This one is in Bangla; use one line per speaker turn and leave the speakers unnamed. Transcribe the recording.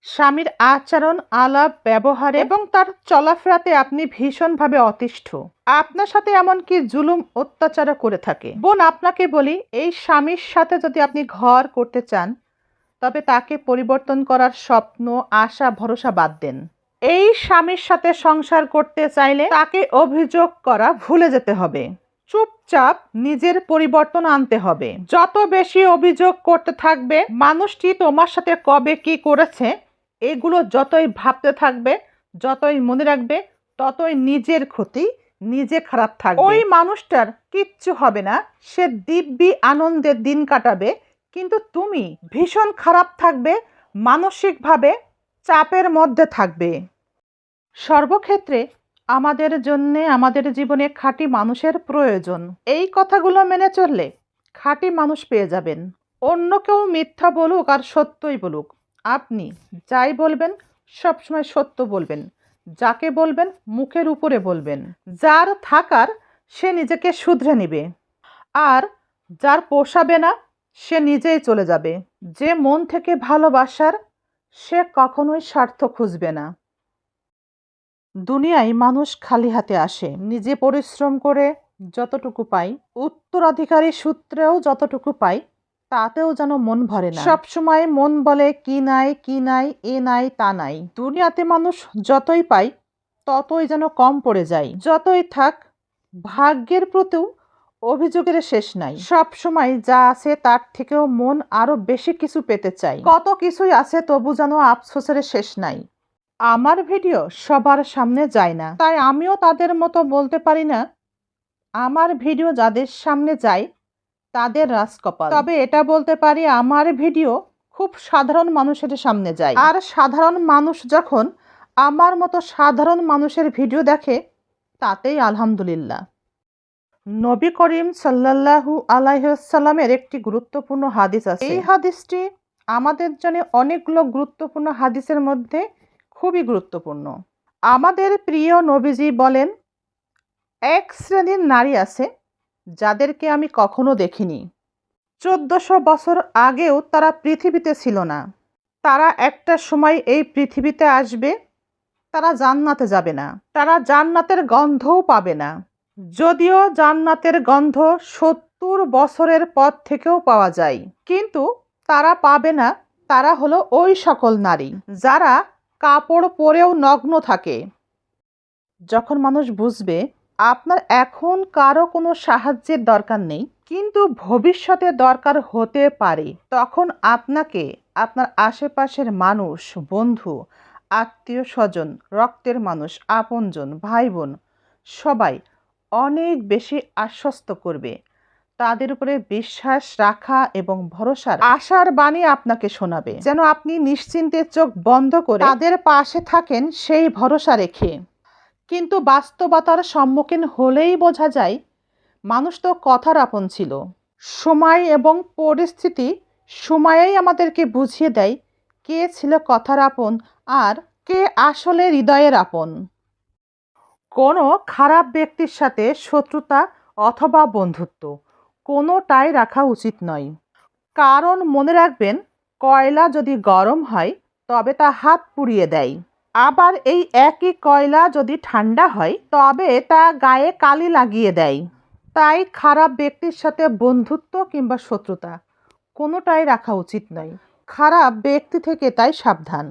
স্বামীর আচরণ, আলাপ, ব্যবহারে এবং তার চলাফেরাতে আপনি ভীষণভাবে অতিষ্ঠ। আপনার সাথে এমনকি জুলুম অত্যাচারও করে থাকে। বোন, আপনাকে বলি, এই স্বামীর সাথে যদি আপনি ঘর করতে চান, তবে তাকে পরিবর্তন করার স্বপ্ন, আশা, ভরসা বাদ দেন। এই স্বামীর সাথে সংসার করতে চাইলে তাকে অভিযোগ করা ভুলে যেতে হবে। চুপচাপ নিজের পরিবর্তন আনতে হবে। যত বেশি অভিযোগ করতে থাকবে, মানুষটি তোমার সাথে কবে কি করেছে এগুলো যতই ভাবতে থাকবে, যতই মনে রাখবে, ততই নিজের ক্ষতি, নিজে খারাপ থাকবে। ওই মানুষটার কিচ্ছু হবে না, সে দিব্যি আনন্দে দিন কাটাবে, কিন্তু তুমি ভীষণ খারাপ থাকবে, মানসিকভাবে চাপের মধ্যে থাকবে। সর্বক্ষেত্রে আমাদের জন্যে আমাদের জীবনে খাঁটি মানুষের প্রয়োজন। এই কথাগুলো মেনে চললে খাঁটি মানুষ পেয়ে যাবেন। অন্য কেউ মিথ্যা বলুক আর সত্যই বলুক, আপনি যাই বলবেন সবসময় সত্য বলবেন। যাকে বলবেন মুখের উপরে বলবেন। যার থাকার সে নিজেকে শুধরে নেবে, আর যার পোষাবে না সে নিজেই চলে যাবে। যে মন থেকে ভালোবাসার, সে কখনোই স্বার্থ খুঁজবে না। দুনিয়ায় মানুষ খালি হাতে আসে। নিজে পরিশ্রম করে যতটুকু পাই, উত্তরাধিকারী সূত্রেও যতটুকু পাই, তাতেও যেন মন ভরে না। সবসময় মন বলে কি নাই কি নাই, এ নাই তা নাই। দুনিয়াতে মানুষ যতই পাই ততই যেন কম পড়ে যায়। যতই থাক, ভাগ্যের প্রতিও অভিযোগের শেষ নাই। সব সময় যা আছে তার থেকেও মন আরো বেশি কিছু পেতে চাই। কত কিছুই আছে, তবু যেন আফসোসের শেষ নাই। আমার ভিডিও সবার সামনে যায় না, তাই আমিও তাদের মতো বলতে পারি না আমার ভিডিও যাদের সামনে যায় তাদের রাজকপাল। তবে এটা বলতে পারি আমার ভিডিও খুব সাধারণ মানুষের সামনে যায়, আর সাধারণ মানুষ যখন আমার মতো সাধারণ মানুষের ভিডিও দেখে, তাতেই আলহামদুলিল্লাহ। নবী করিম সাল্লাল্লাহু আলাইহি ওয়াসাল্লামের একটি গুরুত্বপূর্ণ হাদিস আছে। এই হাদিসটি আমাদের জন্য অনেকগুলো গুরুত্বপূর্ণ হাদিসের মধ্যে খুবই গুরুত্বপূর্ণ। আমাদের প্রিয় নবীজি বলেন, এক শ্রেণীর নারী আছে যাদেরকে আমি কখনো দেখিনি। 1400 বছর আগেও তারা পৃথিবীতে ছিল না। তারা একটা সময় এই পৃথিবীতে আসবে, তারা জান্নাতে যাবে না, তারা জান্নাতের গন্ধও পাবে না। যদিও জান্নাতের গন্ধ 70 বছরের পর থেকেও পাওয়া যায়, কিন্তু তারা পাবে না। তারা হলো ওই সকল নারী যারা কাপড় পরেও নগ্ন থাকে। যখন মানুষ বুঝবে আপনার এখন কারো কোনো সাহায্যের দরকার নেই, কিন্তু ভবিষ্যতে দরকার হতে পারে, তখন আপনাকে আপনার আশেপাশের মানুষ, বন্ধু, আত্মীয় স্বজন, রক্তের মানুষ, আপনজন, ভাই বোন সবাই অনেক বেশি আশ্বস্ত করবে। তাদের উপরে বিশ্বাস রাখা এবং ভরসার আশার বাণী আপনাকে শোনাবে, যেন আপনি নিশ্চিন্তে চোখ বন্ধ করে তাদের পাশে থাকেন সেই ভরসা রেখে। কিন্তু বাস্তবতার সম্মুখীন হলেই বোঝা যায় মানুষ তো কথার আপন ছিল। সময় এবং পরিস্থিতি সময়েই আমাদেরকে বুঝিয়ে দেয় কে ছিল কথার আপন আর কে আসলে হৃদয়ের আপন। কোনো খারাপ ব্যক্তির সাথে শত্রুতা অথবা বন্ধুত্ব কোনোটাই রাখা উচিত নয়। কারণ মনে রাখবেন, কয়লা যদি গরম হয় তবে তা হাত পুড়িয়ে দেয়, আবার এই একই কয়লা যদি ঠান্ডা হয় তবে তা গায়ে কালি লাগিয়ে দেয়। তাই খারাপ ব্যক্তির সাথে বন্ধুত্ব কিংবা শত্রুতা কোনোটাই রাখা উচিত নয়। খারাপ ব্যক্তি থেকে তাই সাবধান।